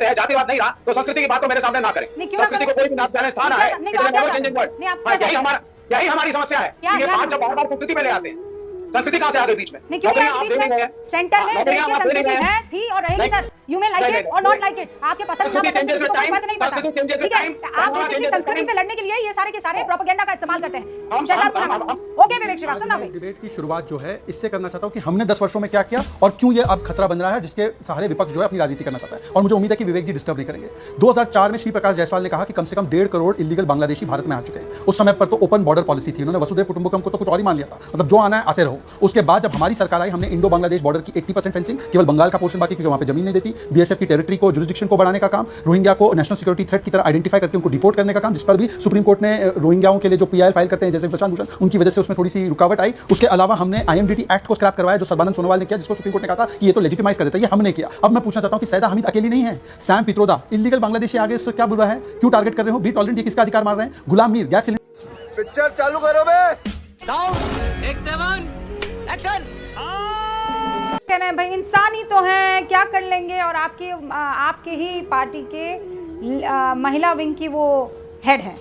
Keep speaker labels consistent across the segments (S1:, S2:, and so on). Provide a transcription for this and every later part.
S1: है, जातिवाद नहीं रहा तो संस्कृति की बात तो मेरे सामने ना करें। संस्कृति को कोई भी नाम चैलेंज था ना है, यही हमारी समस्या है। ये बात जब बार-बार संस्कृति में ले आते हैं, संस्कृति कहां से आ गई बीच में?
S2: क्यों नहीं आई बीच में? सेंटर में देश की संस्कृति है, थी और रहेगी sir. You may like it और नॉट लाइक इट, आपके पसंद ना पसंद किसी को फर्क नहीं पड़ता, ठीक है? आप बेसिकली संस्कृति से लड़ने के लिए ये सारे के सारे प्रोपेगेंडा का इस्तेमाल करते हैं। ओके विवेक श्रीवास्तव, ना
S3: डिबेट की शुरुआत जो है इससे करना चाहता हूं कि हमने 10 वर्षों में क्या किया और क्यों ये अब खतरा बन रहा है, जिसके सहारे विपक्ष जो है अपनी राजनीति करना चाहता है। और मुझे उम्मीद है कि विवेक जी डिस्टर्ब नहीं करेंगे। 2004 में श्री प्रकाश जायसवाल ने कहा कि कम से कम 1.5 करोड़ इलीगल बांग्लादेशी भारत में आ चुके हैं। उस समय पर तो ओपन बॉर्डर पॉलिसी थी, उन्होंने वसुधैव कुटुंबकम को तो कुछ और ही मान लिया था, मतलब जो आना है आते रहो। उसके बाद जब हमारी सरकार आई, हमने इंडो बांग्लादेश बॉर्डर की 80% फेंसिंग, केवल बंगाल का पोर्शन बाकी क्योंकि वहां पे जमीन नहीं देती, बीएसएफ की टेरिटरी को, जुरिसडिक्शन को बढ़ाने का काम, रोहिंग्या को नेशनल सिक्योरिटी थ्रेट की तरह आइडेंटिफाई करके उनको डिपोर्ट करने का काम, जिस पर भी सुप्रीम कोर्ट ने रोहिंग्याओं के लिए जो पीआईएल फाइल करते हैं जैसे प्रशांत भूषण, उनकी वजह से उसमें थोड़ी सी रुकावट आई। उसके अलावा हमने आईएमडीटी एक्ट को स्क्रैप करवाया जो सर्बानंद सोनोवाल ने किया, जिसको सुप्रीम कोर्ट ने कहा था कि ये तो लेजिटिमाइज कर देता है, ये हमने किया। अब मैं पूछना चाहता हूं कि सैयदा हमीद अकेली नहीं है, सैम पित्रोदा इलीगल बांग्लादेशी आगे इससे क्या बुरा है, क्यों टारगेट कर रहे हो, बी टॉलरेंट, ये किसका अधिकार मार रहे हैं, गुलाम मीर गैस सिलेंडर।
S4: पिक्चर चालू करो बे,
S5: साउंड टेक 7 एक्शन।
S2: कह रहे हैं भाई इंसान ही तो हैं, क्या कर लेंगे। और आपके ही पार्टी के महिला विंग की वो हेड है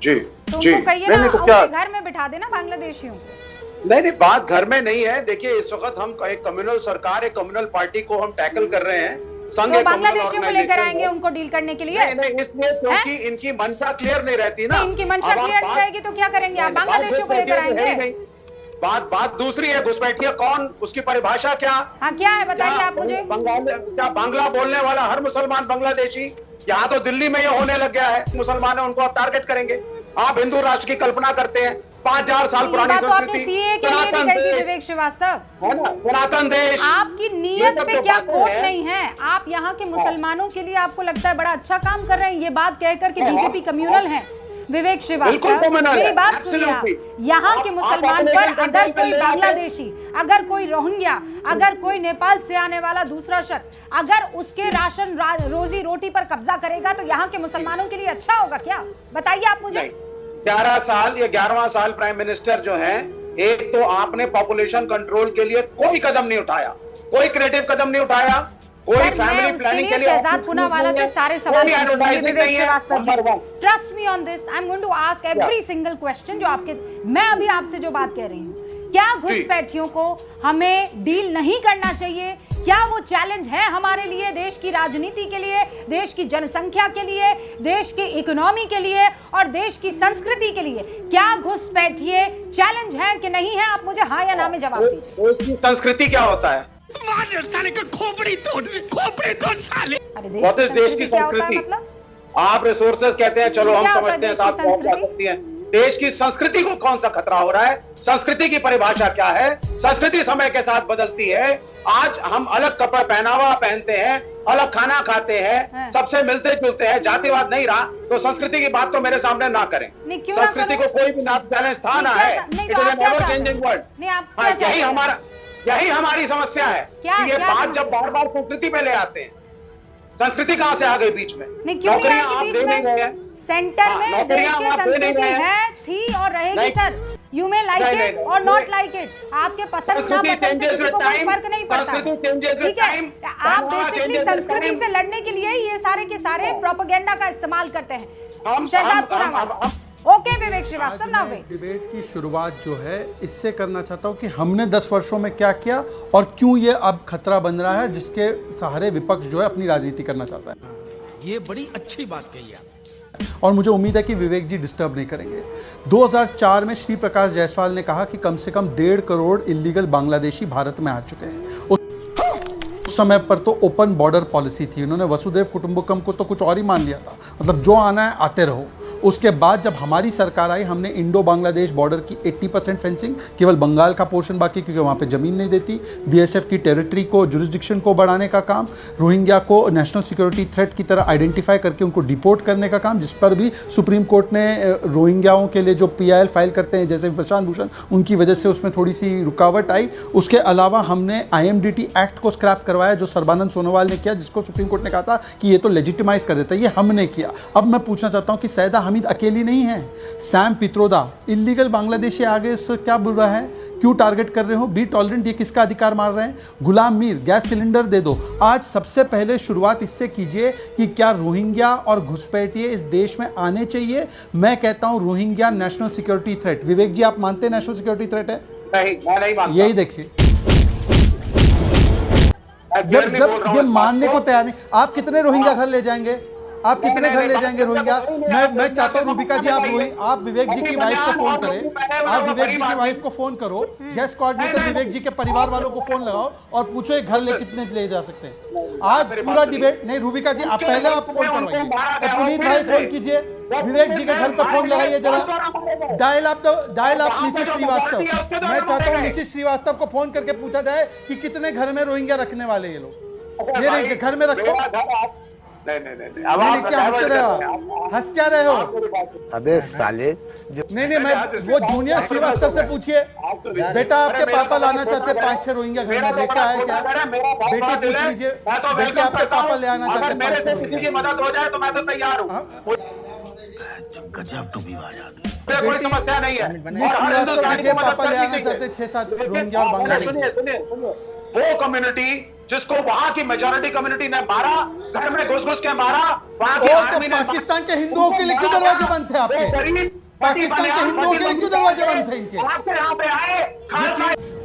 S1: जी,
S2: तो
S1: जी।
S2: उनको कहिए ना, उनके घर में बिठा देना बांग्लादेशियों को।
S1: नहीं, बात घर में नहीं है। देखिए इस वक्त हम एक कम्युनल सरकार, एक कम्युनल पार्टी को हम टैकल कर रहे हैं।
S2: तो बांग्लादेशियों को लेकर आएंगे उनको डील करने के लिए?
S1: नहीं, इसलिए क्योंकि इनकी मंशा क्लियर नहीं रहती ना।
S2: इनकी मंशा क्लियर नहीं रहेगी तो क्या करेंगे आप? बांग्लादेशियों को लेकर आएंगे?
S1: बात दूसरी है। घुसपैठिया कौन, उसकी परिभाषा क्या?
S2: हाँ क्या है बताइए आप मुझे।
S1: क्या बांग्ला बोलने वाला हर मुसलमान बांग्लादेशी? यहाँ तो दिल्ली में ये होने लग गया है, मुसलमान है उनको आप टारगेट करेंगे। आप हिंदू राष्ट्र की कल्पना करते हैं, 5000 साल पुरानी
S2: संस्कृति, विवेक श्रीवास्तव,
S1: सनातन देश।
S2: आपकी नीयत पे क्या खोट नहीं है? आप यहाँ के मुसलमानों के लिए आपको लगता है बड़ा अच्छा काम कर रहे हैं, ये बात कहकर कि बीजेपी कम्युनल है। विवेक श्रीवास्तव मेरी बात सुनिए आप, यहाँ के मुसलमान पर अगर कोई बांग्लादेशी, अगर कोई रोहिंग्या, अगर कोई नेपाल से आने वाला दूसरा शख्स अगर उसके राशन रोजी रोटी पर कब्जा करेगा तो यहाँ के मुसलमानों के लिए अच्छा होगा क्या? बताइए आप मुझे।
S1: 11 साल, ये 11वां साल प्राइम मिनिस्टर जो है, एक तो आपने पॉपुलेशन कंट्रोल के लिए कोई कदम नहीं उठाया, कोई क्रिएटिव कदम नहीं उठाया, कोई फैमिली प्लानिंग के लिए
S2: शहजाद पूनावाला से सारे सवाल trust me on this, I am going to ask every single question जो आपके, मैं अभी आपसे जो बात कह रही हूँ, क्या घुसपैठियों को हमें डील नहीं करना चाहिए? क्या वो चैलेंज है हमारे लिए, देश की राजनीति के लिए, देश की जनसंख्या के लिए, देश की इकोनॉमी के लिए और देश की संस्कृति के लिए? क्या घुसपैठिए चैलेंज है कि नहीं है? आप मुझे हाँ या ना में जवाब दीजिए।
S1: उसकी संस्कृति क्या होता है?
S5: साले का खोपड़ी तोड़ साले।
S1: अरे देश की संस्कृति, मतलब आप रिसोर्सेज कहते हैं, चलो हम समझते हैं साथ पहुंच जा सकती है। देश की संस्कृति को कौन सा खतरा हो रहा है? संस्कृति की परिभाषा क्या है? संस्कृति समय के साथ बदलती है। आज हम अलग कपड़ा पहनावा पहनते हैं, अलग खाना खाते हैं, सबसे मिलते जुलते हैं, जातिवाद नहीं रहा तो संस्कृति की बात तो मेरे सामने ना करें। संस्कृति को कोई भी ना चैलेंज था ना है, it is an ever changing world. यही हमारी समस्या है कि ये बात जब बार बार संस्कृति पे ले आते हैं, संस्कृति कहां से आ गई बीच में?
S2: नौकरियां आप दे नहीं रहे हैं। सेंटर में देश की संस्कृति है, थी और रहेगी sir. You may like it और नॉट लाइक इट, आपके पसंद ना पसंद से किसी को कोई फर्क नहीं पड़ता, ठीक है? आप बेसिकली संस्कृति से लड़ने के लिए ये सारे के सारे प्रोपेगेंडा का इस्तेमाल करते हैं। शहजाद पुनावाला। ओके विवेक श्रीवास्तव, ना
S3: डिबेट की शुरुआत जो है इससे करना चाहता हूं कि हमने 10 वर्षों में क्या किया और क्यों ये अब खतरा बन रहा है, जिसके सहारे विपक्ष जो है अपनी राजनीति करना चाहता है।
S5: ये बड़ी अच्छी बात कही आप,
S3: और मुझे उम्मीद है कि विवेक जी डिस्टर्ब नहीं करेंगे। 2004 में श्री प्रकाश जायसवाल ने कहा कि कम से कम 1.5 करोड़ इलीगल बांग्लादेशी भारत में आ चुके हैं। उस समय पर तो ओपन बॉर्डर पॉलिसी थी, उन्होंने वसुधैव कुटुंबकम को तो कुछ और ही मान लिया था, मतलब जो आना है आते रहो। उसके बाद जब हमारी सरकार आई, हमने इंडो बांग्लादेश बॉर्डर की 80% फेंसिंग, केवल बंगाल का पोर्शन बाकी क्योंकि वहाँ पे ज़मीन नहीं देती, बीएसएफ की टेरिटरी को, जुरिसडिक्शन को बढ़ाने का काम, रोहिंग्या को नेशनल सिक्योरिटी थ्रेट की तरह आइडेंटिफाई करके उनको डिपोर्ट करने का काम, जिस पर भी सुप्रीम कोर्ट ने रोहिंग्याओं के लिए जो पीआईएल फाइल करते हैं जैसे प्रशांत भूषण, उनकी वजह से उसमें थोड़ी सी रुकावट आई। उसके अलावा हमने आईएमडीटी एक्ट को स्क्रैप करवाया करवाया जो सर्बानंद सोनोवाल ने किया, जिसको सुप्रीम कोर्ट ने कहा था कि ये तो लेजिटिमाइज कर देता है, ये हमने किया। अब मैं पूछना चाहता हूँ कि सैयदा हमीद अकेली नहीं है, सैम पित्रोदा इल्लीगल बांग्लादेशी आगे, इससे क्या बुरा है, क्यों टारगेट कर रहे हो, बी टॉलरेंट, ये किसका अधिकार मार रहे हैं। गुलाम मीर, गैस सिलेंडर दे दो। आज सबसे पहले शुरुआत इससे कीजिए कि क्या रोहिंग्या और घुसपैठिए इस देश में आने चाहिए। मैं कहता हूं रोहिंग्या नेशनल सिक्योरिटी थ्रेट। विवेक जी, आप मानते हैं नेशनल सिक्योरिटी थ्रेट है?
S1: नहीं, मैं नहीं मानता।
S3: यही देखिए, जब ये मानने को तैयार नहीं, आप कितने रोहिंग्या घर ले जाएंगे, आप कितने घर ले जाएंगे रोहिंग्या? मैं चाहता हूँ रूबिका जी, आप विवेक जी की वाइफ को फोन करें, आप विवेक जी की वाइफ को फोन करो, गैस कोऑर्डिनेटर विवेक जी के परिवार वालों को फोन लगाओ और पूछो एक घर ले कितने ले जा सकते हैं। आज पूरा डिबेट नहीं, रूबिका जी आप पहले आप फोन करवाइए, तो पुनीत भाई फोन कीजिए, विवेक जी के घर पर फोन लगाइए जरा, डायल आप मिसेस श्रीवास्तव। मैं चाहता हूँ मिसेस श्रीवास्तव को फोन करके पूछा जाए कि कितने घर में रोहिंग्या रखने वाले ये लोग। ये नहीं घर में रखो।
S1: नहीं,
S3: अब क्या हंस रहे हो, हंस क्या रहे हो?
S4: अबे साले
S3: नहीं, मैं वो जूनियर श्रीवास्तव से पूछिए, बेटा आपके पापा लाना चाहते 5-6 रोहिंग्या घर में, लेकर आए क्या? बेटी पूछ लीजिए, बेटी आपके पापा ले आना चाहते 5-6 रोहिंग्या।
S1: किसी की मदद हो जाए तो मैं तो तैयार हूँ,
S4: गजब टूबी आजाद,
S1: कोई समस्या नहीं है।
S3: श्रीवास्तव देखिए पापा ले आना चाहते 6-7 रोहिंग्या और बांग्लादेशी।
S1: सुनिए, वो कम्युनिटी जिसको वहां की मेजॉरिटी कम्युनिटी ने मारा, घर में घुस के मारा, वहां की आर्मी ने
S3: पाकिस्तान के हिंदुओं के लिए क्यों दरवाजे बंद थे आपके? पाकिस्तान के हिंदुओं के लिए क्यों दरवाजे बंद थे इनके?
S1: आपके यहाँ पे आए,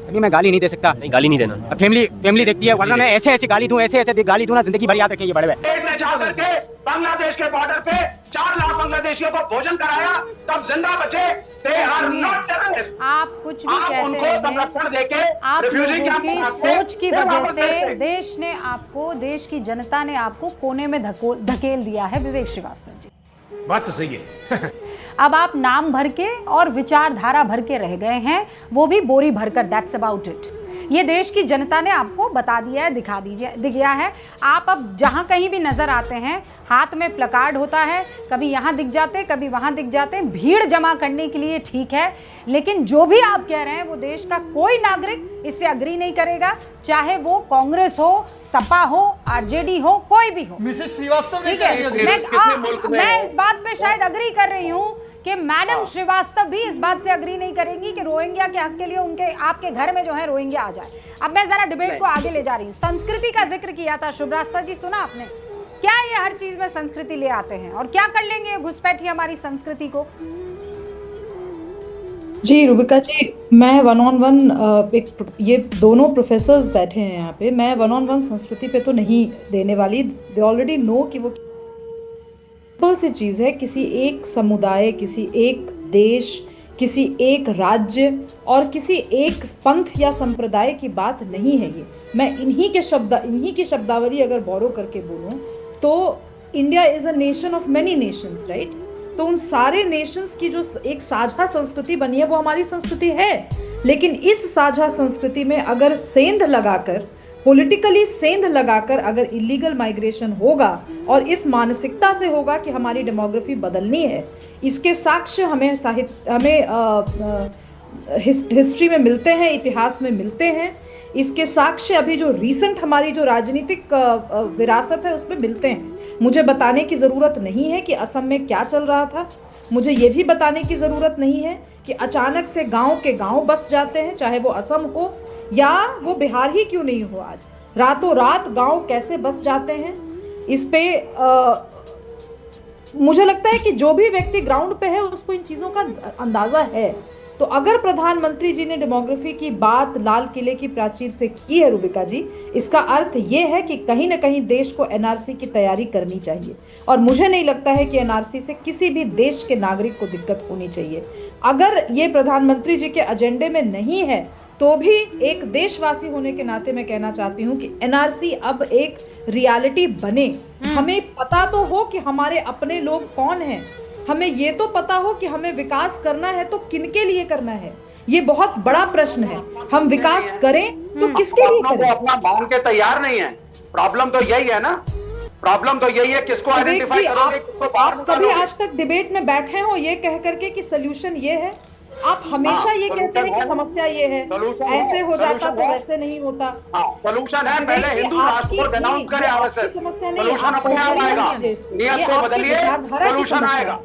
S6: अभी मैं गाली नहीं दे सकता,
S7: नहीं गाली नहीं देना,
S6: फैमिली देखती है, वरना मैं ऐसे गाली दूं, ऐसे गाली दूं ना, जिंदगी भर याद रखेंगे बड़े भाई।
S1: जाकर के बांग्लादेश के बॉर्डर पे 4 लाख बांग्लादेशियों को भोजन कराया, तब जिंदा बचे।
S2: आप कुछ भी कहते रहिए, आप लोगों की सोच की वजह से देश ने आपको, देश की जनता ने आपको कोने में धकेल दिया है विवेक श्रीवास्तव जी।
S5: बात तो सही है।
S2: अब आप नाम भर के और विचारधारा भर के रह गए हैं, वो भी बोरी भरकर। That's about it. ये देश की जनता ने आपको बता दिया है, दिखा दिया है। आप अब जहां कहीं भी नजर आते हैं, हाथ में प्लकार्ड होता है, कभी यहाँ दिख जाते, कभी वहाँ दिख जाते, भीड़ जमा करने के लिए ठीक है, लेकिन जो भी आप कह रहे हैं वो देश का कोई नागरिक इससे अग्री नहीं करेगा, चाहे वो कांग्रेस हो, सपा हो, आरजेडी हो, कोई भी हो।
S3: मिसेस श्रीवास्तव ने
S2: ठीक है, मैं इस बात पे शायद अग्री कर रही हूँ कि मैडम श्रीवास्तव भी इस बात से अग्री नहीं करेंगी कि रोहिंग्या के हक के लिए उनके आपके घर में जो है रोहिंग्या आ जाए। अब मैं जरा डिबेट को आगे ले जा रही हूँ। संस्कृति का जिक्र किया था शुभ्रास्ता जी, सुना आपने? क्या ये हर चीज में संस्कृति ले आते हैं और क्या कर लेंगे घुसपैठी हमारी संस्कृति को?
S8: जी रूबिका जी, मैं 1-on-1 ये दोनों प्रोफेसर्स बैठे हैं यहाँ पे, मैं 1-on-1 संस्कृति पे तो नहीं देने वाली। दे ऑलरेडी नो कि वो सिंपल सी चीज़ है, किसी एक समुदाय, किसी एक देश, किसी एक राज्य और किसी एक पंथ या संप्रदाय की बात नहीं है ये। मैं इन्हीं की शब्दावली अगर बोरो करके बोलूँ तो India is a nation of many Nations, right? तो उन सारे नेशंस की जो एक साझा संस्कृति बनी है वो हमारी संस्कृति है। लेकिन इस साझा संस्कृति में अगर सेंध लगाकर, पॉलिटिकली सेंध लगाकर अगर इलीगल माइग्रेशन होगा और इस मानसिकता से होगा कि हमारी डेमोग्राफी बदलनी है, इसके साक्ष्य हमें हिस्ट्री में मिलते हैं, इतिहास में मिलते हैं। इसके साक्ष्य अभी जो रीसेंट हमारी जो राजनीतिक विरासत है उसमें मिलते हैं। मुझे बताने की ज़रूरत नहीं है कि असम में क्या चल रहा था, मुझे ये भी बताने की ज़रूरत नहीं है कि अचानक से गांव के गांव बस जाते हैं, चाहे वो असम हो या वो बिहार ही क्यों नहीं हो, आज रातों रात गांव कैसे बस जाते हैं। इस पे मुझे लगता है कि जो भी व्यक्ति ग्राउंड पे है उसको इन चीज़ों का अंदाज़ा है। तो अगर प्रधानमंत्री जी ने डेमोग्राफी की बात लाल किले की प्राचीर से की है रूबिका जी, इसका अर्थ ये है कि कहीं ना कहीं देश को एनआरसी की तैयारी करनी चाहिए। और मुझे नहीं लगता है कि एनआरसी से किसी भी देश के नागरिक को दिक्कत होनी चाहिए। अगर ये प्रधानमंत्री जी के एजेंडे में नहीं है तो भी एक देशवासी होने के नाते मैं कहना चाहती हूँ कि एनआरसी अब एक रियलिटी बने। हमें पता तो हो कि हमारे अपने लोग कौन हैं, हमें ये तो पता हो कि हमें विकास करना है तो किनके लिए करना है। ये बहुत बड़ा प्रश्न है। हम विकास करें तो किसके लिए करें?
S1: अपना मान के तैयार नहीं है। प्रॉब्लम तो यही है ना, प्रॉब्लम तो यही है, किसको आइडेंटिफाई करोगे, किसको बाहर
S8: कभी आज तक डिबेट में बैठे हो ये कह करके कि सोल्यूशन ये है? आप हमेशा ये कहते हैं कि समस्या ये है, ऐसे हो जाता तो वैसे नहीं होता।
S1: सोल्यूशन है, पहले हिंदू राष्ट्र को डिनाउंस करें आवश्यक,
S8: समस्या नहीं,
S1: सोल्यूशन अपने आप आएगा, नियत को बदलिए, सोल्यूशन आएगा।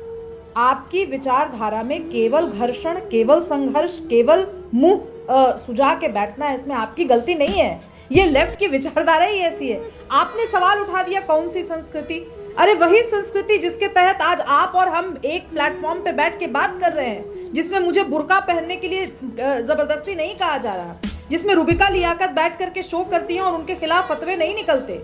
S8: आपकी विचारधारा में केवल घर्षण, केवल संघर्ष, केवल मुंह सुजा के बैठना है, इसमें आपकी गलती नहीं है। ये लेफ्ट की विचारधारा ही ऐसी है। आपने सवाल उठा दिया कौन सी संस्कृति, अरे वही संस्कृति जिसके तहत आज आप और हम एक प्लेटफॉर्म पे बैठ के बात कर रहे हैं, जिसमें मुझे बुर्का पहनने के लिए जबरदस्ती नहीं कहा जा रहा, जिसमें रुबिका लियाकत बैठ करके शो करती हैं और उनके खिलाफ फतवे नहीं निकलते।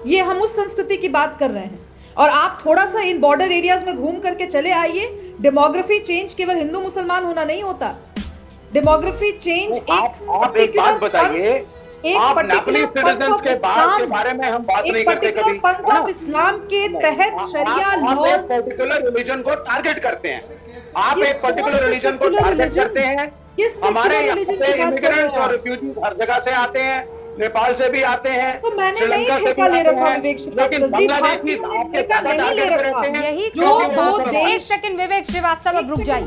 S8: ये हम उस संस्कृति की बात कर रहे हैं। और आप थोड़ा सा इन बॉर्डर एरियाज में घूम करके चले आइए। डेमोग्राफी चेंज केवल हिंदू मुसलमान होना नहीं होता। डेमोग्राफी चेंज
S1: आप एक बात बताइए, आप नकली सिटीजन्स के बारे में हम बात नहीं करते कभी।
S8: पंथ ऑफ इस्लाम के तहत शरिया लॉज
S1: पर्टिकुलर रिलीजन को टारगेट करते हैं। आप एक पर्टिकुलर रिलीजन को टारगेट करते हैं। हमारे यहाँ पे इमिग्रेंट्स और रिफ्यूजी हर जगह से आते हैं, नेपाल से भी आते हैं,
S8: तो मैंने नहीं ठेका ले रखा विवेक श्रीवास्तव जी, भारतीय ठेका नहीं ले रखा।
S2: यही एक सेकंड विवेक श्रीवास्तव, अब रुक जाइए।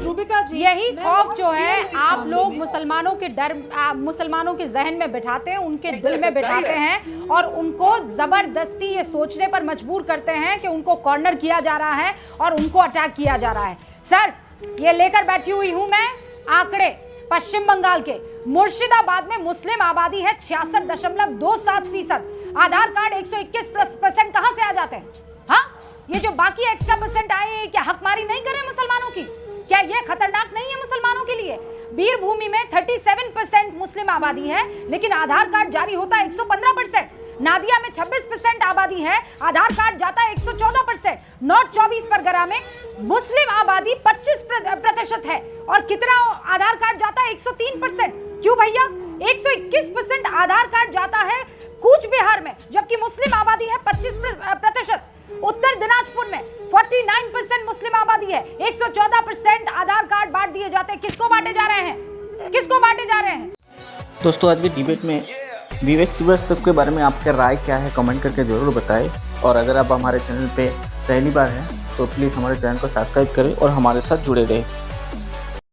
S2: यही खौफ जो है आप लोग मुसलमानों के डर, मुसलमानों के जहन में बिठाते हैं, उनके दिल में बिठाते हैं और उनको जबरदस्ती ये सोचने पर मजबूर करते हैं कि उनको कॉर्नर किया जा रहा है और उनको अटैक किया जा रहा है। सर, ये लेकर बैठी हुई हूं मैं आंकड़े पश्चिम बंगाल के मुर्शिदाबाद में मुस्लिम आबादी है 66.27%। आधार कार्ड 121% कहां से आ जाते हैं? हाँ, ये जो बाकी एक्स्ट्रा परसेंट आए, क्या हकमारी नहीं कर रहे मुसलमानों की? क्या ये खतरनाक नहीं है मुसलमानों के लिए? वीरभूमि में 37% मुस्लिम आबादी है, लेकिन आधार कार्ड जारी होता है 115%। नादिया में 26% आबादी है, आधार कार्ड जाता है 114%। नॉर्थ 24 परगना में मुस्लिम आबादी 25% है और कितना आधार कार्ड जाता है? 103%। क्यों भैया? 121% आधार कार्ड जाता है कूच बिहार में, जबकि मुस्लिम आबादी है 25%। उत्तर दिनाजपुर में 49% मुस्लिम आबादी है, 114% आधार कार्ड बांट दिए जाते हैं। किसको बांटे जा रहे हैं? किसको बांटे जा रहे हैं?
S7: दोस्तों, आज के डिबेट में विवेक श्रीवास्तव के बारे में आपका राय क्या है, कमेंट करके जरूर बताएं। और अगर आप हमारे चैनल पे पहली बार हैं तो प्लीज़ हमारे चैनल को सब्सक्राइब करें और हमारे साथ जुड़े रहें।